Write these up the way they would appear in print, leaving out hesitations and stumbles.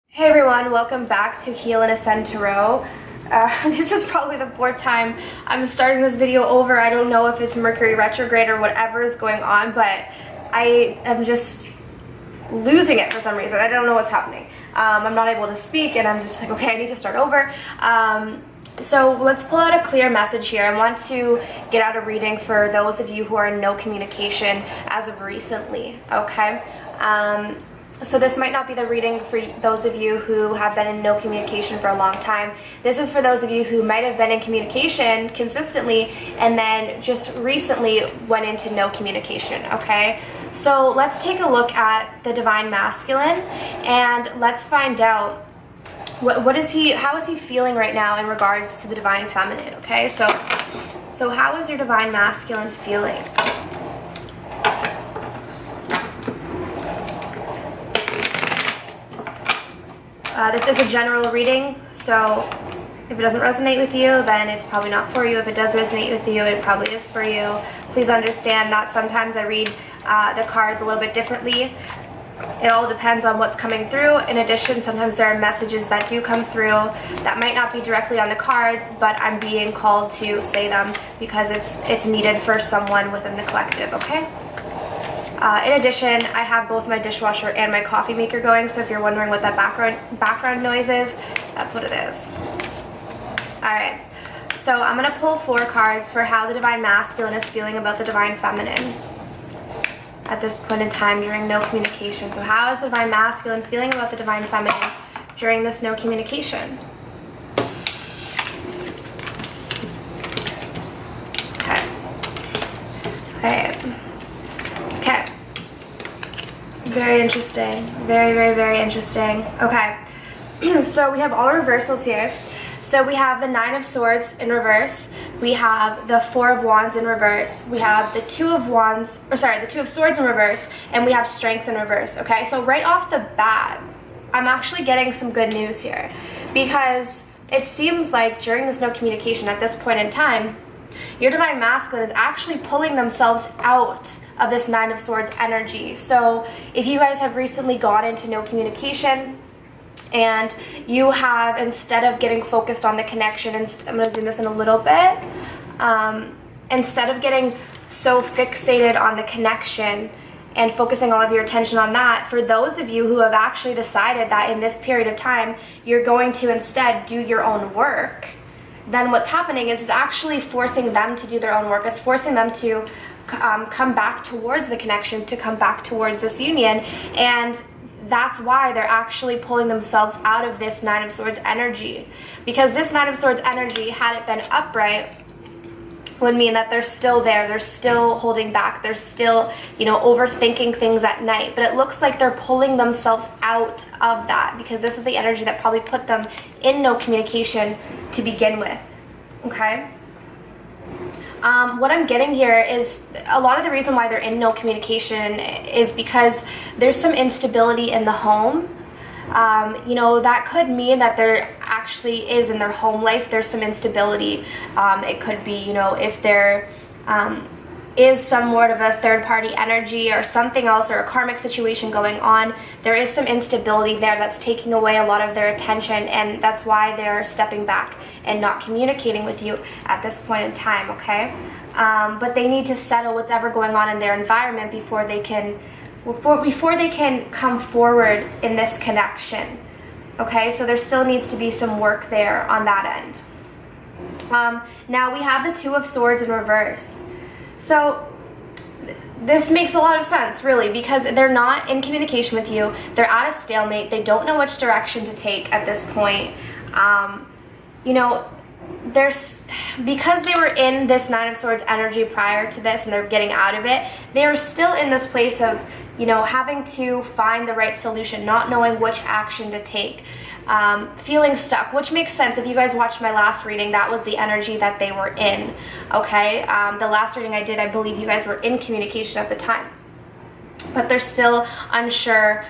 Hey everyone, welcome back to Heal and Ascend Tarot. This is probably the fourth time I'm starting this video over. I don't know if it's Mercury retrograde or whatever is going on, but I am just losing it for some reason. I don't know what's happening. I'm not able to speak and I'm just like, okay, I need to start over. So let's pull out a clear message here. I want to get out a reading for those of you who are in no communication as of recently, okay? So this might not be the reading for those of you who have been in no communication for a long time. This is for those of you who might have been in communication consistently and then just recently went into no communication, okay? So let's take a look at the Divine Masculine and let's find out how is he feeling right now in regards to the Divine Feminine, okay? So how is your Divine Masculine feeling? This is a general reading, so if it doesn't resonate with you, then it's probably not for you. If it does resonate with you, it probably is for you. Please understand that sometimes I read the cards a little bit differently. It all depends on what's coming through. In addition, sometimes there are messages that do come through that might not be directly on the cards, but I'm being called to say them because it's needed for someone within the collective, okay? In addition, I have both my dishwasher and my coffee maker going, so if you're wondering what that background noise is, that's what it is. Alright, so I'm going to pull 4 cards for how the Divine Masculine is feeling about the Divine Feminine at this point in time during no communication. So how is the Divine Masculine feeling about the Divine Feminine during this no communication? Okay. Alright. Okay. Very interesting. Very, very, very interesting. Okay. So we have all reversals here. So we have the 9 of Swords in reverse. We have the 4 of Wands in reverse. We have the 2 of Swords in reverse, and we have Strength in reverse. Okay. So right off the bat, I'm actually getting some good news here because it seems like during this no communication at this point in time, your Divine Masculine is actually pulling themselves out of this 9 of Swords energy. So if you guys have recently gone into no communication and you have, instead of getting focused on the connection, and I'm going to zoom this in a little bit, instead of getting so fixated on the connection and focusing all of your attention on that, for those of you who have actually decided that in this period of time you're going to instead do your own work, then what's happening is it's actually forcing them to do their own work. It's forcing them to come back towards the connection, to come back towards this union, and that's why they're actually pulling themselves out of this 9 of Swords energy. Because this 9 of Swords energy, had it been upright, would mean that they're still there, they're still holding back, they're still, overthinking things at night. But it looks like they're pulling themselves out of that because this is the energy that probably put them in no communication to begin with, okay? What I'm getting here is a lot of the reason why they're in no communication is because there's some instability in the home. That could mean that there actually is in their home life, there's some instability. It could be, if there is somewhat of a third-party energy or something else or a karmic situation going on, there is some instability there that's taking away a lot of their attention, and that's why they're stepping back and not communicating with you at this point in time, okay? But they need to settle what's ever going on in their environment before they can come forward in this connection, okay? So there still needs to be some work there on that end. Now we have the 2 of Swords in reverse. So this makes a lot of sense, really, because they're not in communication with you. They're at a stalemate. They don't know which direction to take at this point. Because they were in this 9 of Swords energy prior to this and they're getting out of it, they're still in this place of, having to find the right solution, not knowing which action to take, feeling stuck, which makes sense. If you guys watched my last reading, that was the energy that they were in, okay? The last reading I did, I believe you guys were in communication at the time, but they're still unsure,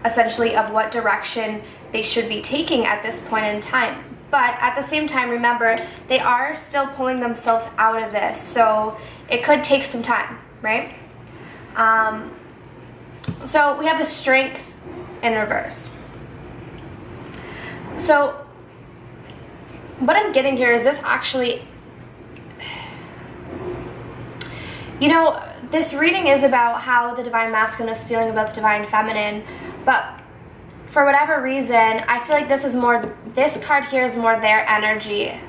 essentially, of what direction they should be taking at this point in time. But at the same time, remember, they are still pulling themselves out of this, so it could take some time, right? So we have the Strength in reverse. So what I'm getting here is this actually, you know, this reading is about how the divine masculine is feeling about the divine feminine, but for whatever reason, I feel like this is more, this card here is more their energy,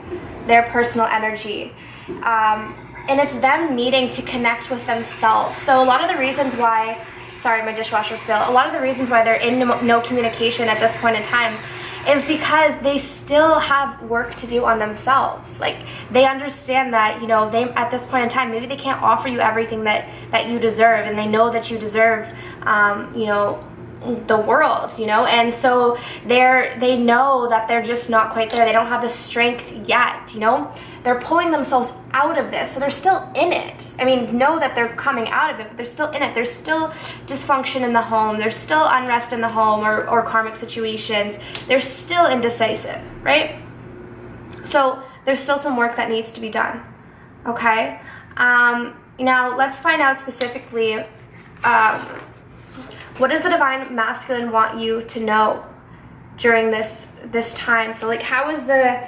their personal energy. And it's them needing to connect with themselves. So a lot of the reasons why, sorry, my dishwasher still, a lot of the reasons why they're in no communication at this point in time is because they still have work to do on themselves. Like, they understand that, you know, they, at this point in time, maybe they can't offer you everything that you deserve, and they know that you deserve, you know, the world, you know, and so they know that they're just not quite there. They don't have the strength yet, you know. They're pulling themselves out of this, so they're still in it. I mean, know that they're coming out of it, but they're still in it. There's still dysfunction in the home. There's still unrest in the home, or karmic situations. They're still indecisive, right? So there's still some work that needs to be done, okay? Now let's find out specifically, what does the divine masculine want you to know during this time? So, like, how is the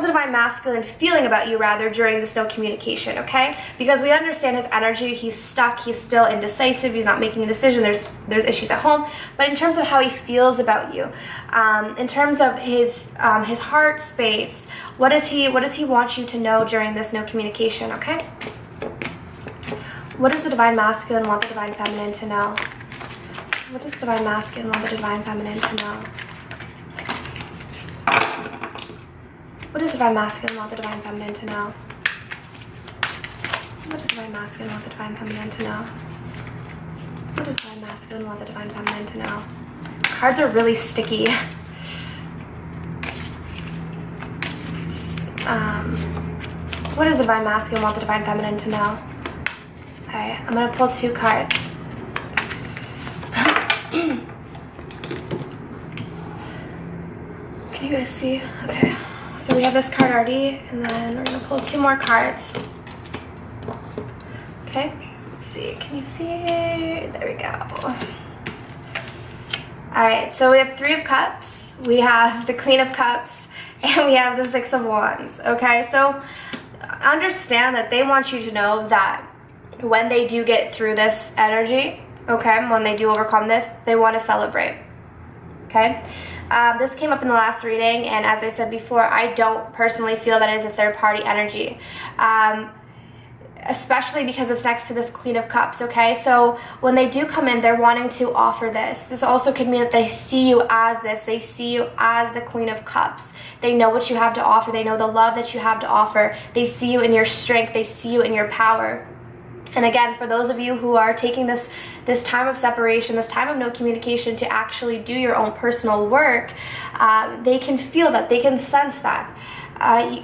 divine masculine feeling about you, rather, during this no communication, okay? Because we understand his energy. He's stuck. He's still indecisive. He's not making a decision. There's issues at home. But in terms of how he feels about you, in terms of his heart space, what does he want you to know during this no communication, okay? What does the divine masculine want the divine feminine to know? What does divine masculine want the divine feminine to know? What does divine masculine want the divine feminine to know? What does divine masculine want the divine feminine to know? What does divine masculine want the divine feminine to know? Cards are really sticky. What does the divine masculine want the divine feminine to know? Okay, I'm gonna pull 2 cards. Can you guys see? Okay, so we have this card already, and then we're gonna pull 2 more cards. Okay, let's see. Can you see? There we go. All right, so we have 3 of Cups, we have the Queen of Cups, and we have the 6 of Wands. Okay, so understand that they want you to know that when they do get through this energy, okay, when they do overcome this, they want to celebrate, okay? This came up in the last reading, and as I said before, I don't personally feel that it is a third-party energy, especially because it's next to this Queen of Cups, okay? So when they do come in, they're wanting to offer this. This also could mean that they see you as this. They see you as the Queen of Cups. They know what you have to offer. They know the love that you have to offer. They see you in your strength. They see you in your power. And again, for those of you who are taking this time of separation, this time of no communication to actually do your own personal work, they can feel that, they can sense that.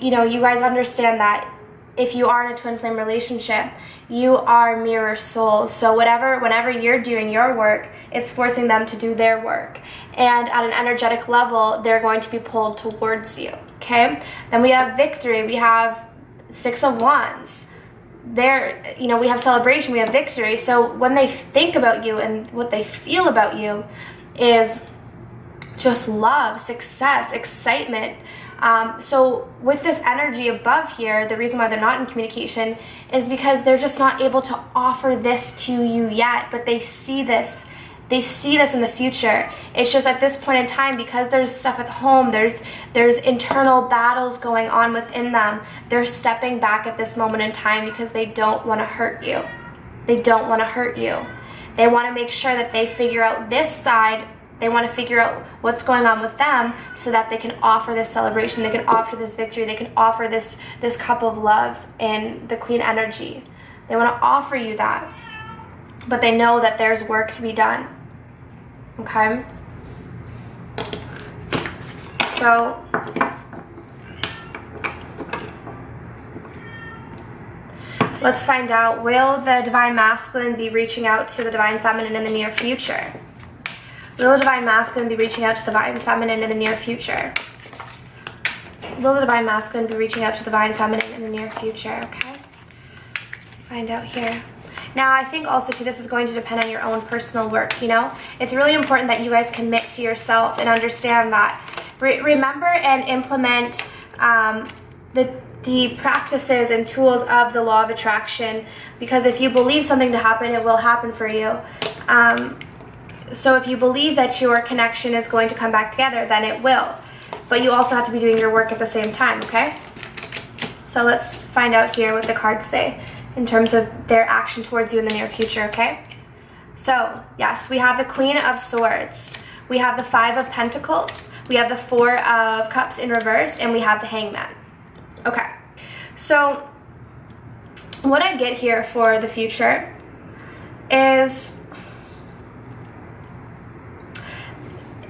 You know, you guys understand that if you are in a twin flame relationship, you are mirror souls. So whenever you're doing your work, it's forcing them to do their work. And at an energetic level, they're going to be pulled towards you, okay? Then we have victory. We have 6 of Wands. There, you know, we have celebration, we have victory. So when they think about you and what they feel about you is just love, success, excitement. So with this energy above here, the reason why they're not in communication is because they're just not able to offer this to you yet, but they see this. They see this in the future. It's just at this point in time, because there's stuff at home, there's internal battles going on within them, they're stepping back at this moment in time because they don't want to hurt you. They don't want to hurt you. They want to make sure that they figure out this side. They want to figure out what's going on with them so that they can offer this celebration, they can offer this victory, they can offer this cup of love in the Queen energy. They want to offer you that, but they know that there's work to be done. Okay, so let's find out, will the divine masculine be reaching out to the divine feminine in the near future? Will the divine masculine be reaching out to the divine feminine in the near future? Will the divine masculine be reaching out to the divine feminine in the near future? Okay, let's find out here. Now, I think also, too, this is going to depend on your own personal work, you know? It's really important that you guys commit to yourself and understand that remember and implement the practices and tools of the law of attraction, because if you believe something to happen, it will happen for you. So if you believe that your connection is going to come back together, then it will. But you also have to be doing your work at the same time, okay? So let's find out here what the cards say in terms of their action towards you in the near future, okay? So, yes, we have the Queen of Swords. We have the Five of Pentacles. We have the Four of Cups in reverse, and we have the Hangman. Okay, so what I get here for the future is,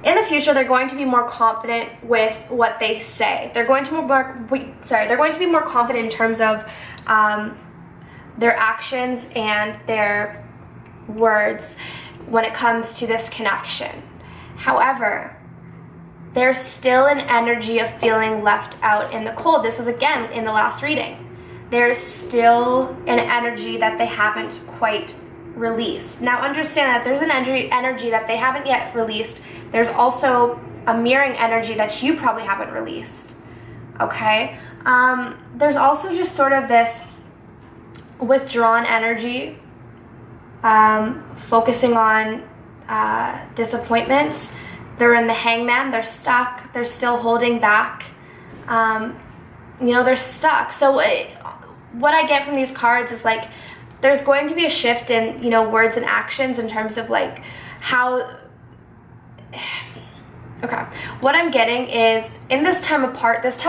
in the future, they're going to be more confident with what they say. They're going to be more confident in terms of their actions and their words when it comes to this connection. However, there's still an energy of feeling left out in the cold. This was again in the last reading. There's still an energy that they haven't quite released. Now understand that there's an energy that they haven't yet released. There's also a mirroring energy that you probably haven't released. Okay? There's also just sort of this withdrawn energy, focusing on disappointments. They're in the Hangman, they're stuck, they're still holding back, they're stuck. So what I get from these cards is like, there's going to be a shift in, words and actions in terms of like how, okay, what I'm getting is in this time apart, this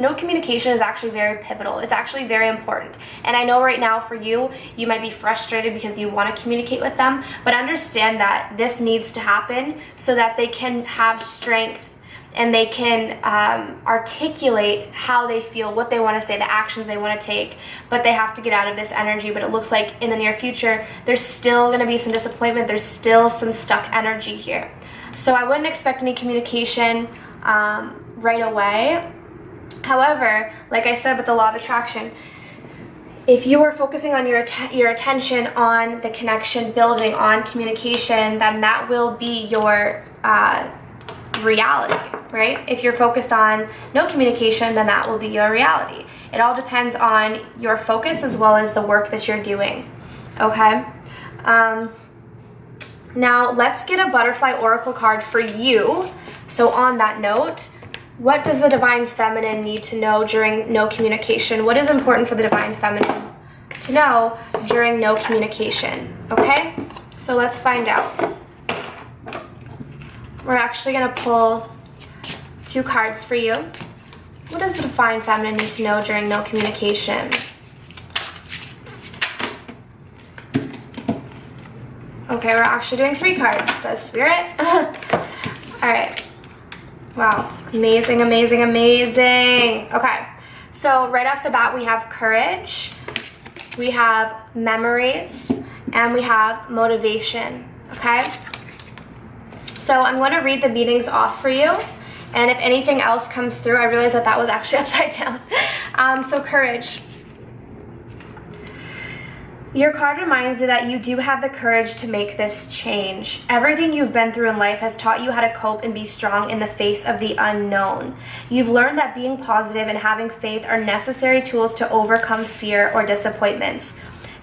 no communication is actually very pivotal. It's actually very important. And I know right now for you, you might be frustrated because you want to communicate with them, but understand that this needs to happen so that they can have strength and they can articulate how they feel, what they want to say, the actions they want to take, but they have to get out of this energy. But it looks like in the near future, there's still going to be some disappointment. There's still some stuck energy here. So I wouldn't expect any communication right away. However, like I said with the law of attraction, if you are focusing on your attention on the connection building, on communication, then that will be your reality, right? If you're focused on no communication, then that will be your reality. It all depends on your focus as well as the work that you're doing, okay? Now, let's get a butterfly oracle card for you. So on that note, what does the Divine Feminine need to know during no communication? What is important for the Divine Feminine to know during no communication? Okay? So let's find out. We're actually going to pull 2 cards for you. What does the Divine Feminine need to know during no communication? Okay, we're actually doing 3 cards, says Spirit. Alright. Wow. Amazing, amazing, amazing. Okay. So right off the bat, we have courage, we have memories, and we have motivation. Okay? So I'm going to read the meanings off for you. And if anything else comes through, I realize that was actually upside down. So courage. Your card reminds you that you do have the courage to make this change. Everything you've been through in life has taught you how to cope and be strong in the face of the unknown. You've learned that being positive and having faith are necessary tools to overcome fear or disappointments.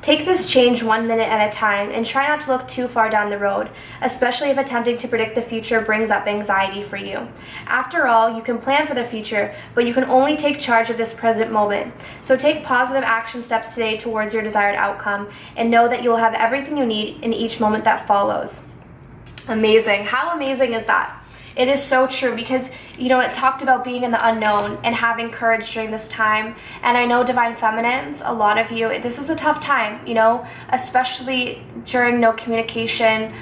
Take this change 1 minute at a time and try not to look too far down the road, especially if attempting to predict the future brings up anxiety for you. After all, you can plan for the future, but you can only take charge of this present moment. So take positive action steps today towards your desired outcome and know that you will have everything you need in each moment that follows. Amazing. How amazing is that? It is so true because, it talked about being in the unknown and having courage during this time. And I know Divine Feminines, a lot of you, this is a tough time, especially during no communication,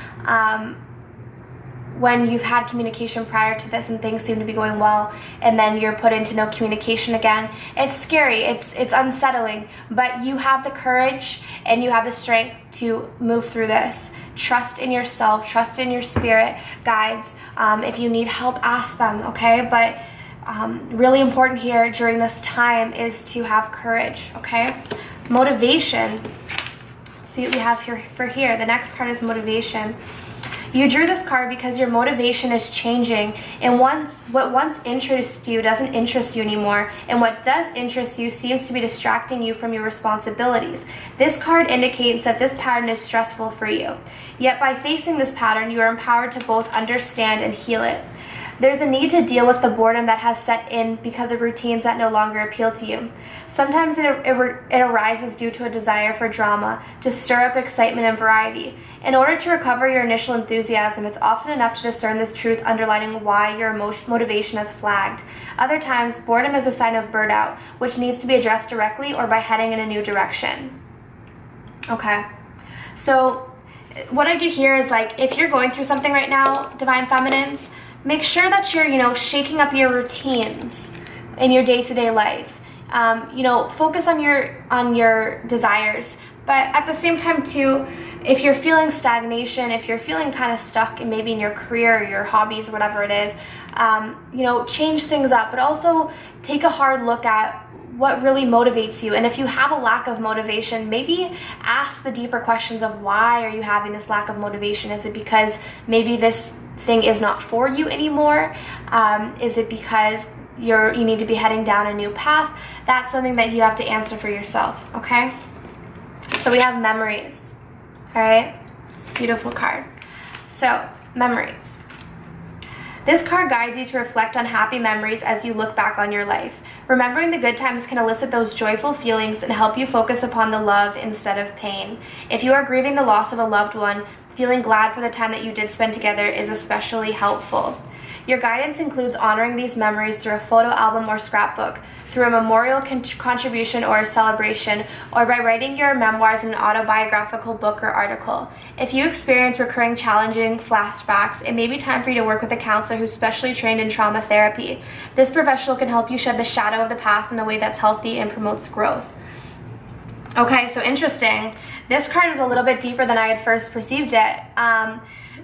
when you've had communication prior to this and things seem to be going well, and then you're put into no communication again. It's scary, it's unsettling, but you have the courage and you have the strength to move through this. Trust in yourself, trust in your spirit guides. If you need help, ask them, okay? But really important here during this time is to have courage, okay? Motivation. Let's see what we have here for here. The next card is motivation. You drew this card because your motivation is changing, and what once interests you doesn't interest you anymore, and what does interest you seems to be distracting you from your responsibilities. This card indicates that this pattern is stressful for you. Yet by facing this pattern, you are empowered to both understand and heal it. There's a need to deal with the boredom that has set in because of routines that no longer appeal to you. Sometimes it arises due to a desire for drama, to stir up excitement and variety. In order to recover your initial enthusiasm, it's often enough to discern this truth underlining why your motivation has flagged. Other times, boredom is a sign of burnout, which needs to be addressed directly or by heading in a new direction. Okay, so what I get here is like, if you're going through something right now, Divine Feminines, make sure that you're, shaking up your routines in your day-to-day life. Focus on your desires, but at the same time too, if you're feeling stagnation, if you're feeling kind of stuck in maybe in your career or your hobbies, whatever it is, change things up, but also take a hard look at what really motivates you. And if you have a lack of motivation, maybe ask the deeper questions of why are you having this lack of motivation? Is it because maybe this thing is not for you anymore? Is it because you need to be heading down a new path? That's something that you have to answer for yourself, okay? So we have memories, all right? It's a beautiful card. So, memories. This card guides you to reflect on happy memories as you look back on your life. Remembering the good times can elicit those joyful feelings and help you focus upon the love instead of pain. If you are grieving the loss of a loved one, feeling glad for the time that you did spend together is especially helpful. Your guidance includes honoring these memories through a photo album or scrapbook, through a memorial contribution or a celebration, or by writing your memoirs in an autobiographical book or article. If you experience recurring challenging flashbacks, it may be time for you to work with a counselor who's specially trained in trauma therapy. This professional can help you shed the shadow of the past in a way that's healthy and promotes growth. Okay, so interesting. This card is a little bit deeper than I had first perceived it.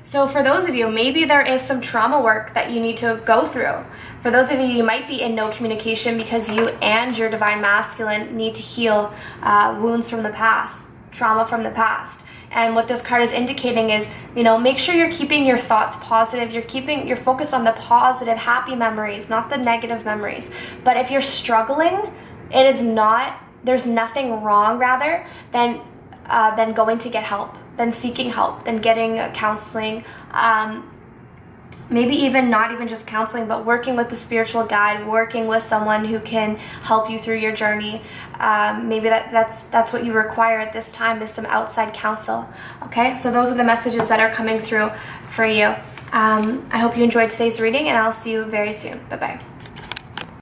So for those of you, maybe there is some trauma work that you need to go through. For those of you, you might be in no communication because you and your Divine Masculine need to heal wounds from the past, trauma from the past. And what this card is indicating is, make sure you're keeping your thoughts positive. You're focused on the positive, happy memories, not the negative memories. But if you're struggling, there's nothing wrong rather than going to get help, than seeking help, than getting counseling, maybe even not even just counseling, but working with the spiritual guide, working with someone who can help you through your journey. Maybe that's what you require at this time, is some outside counsel. Okay, so those are the messages that are coming through for you. I hope you enjoyed today's reading, and I'll see you very soon. Bye-bye.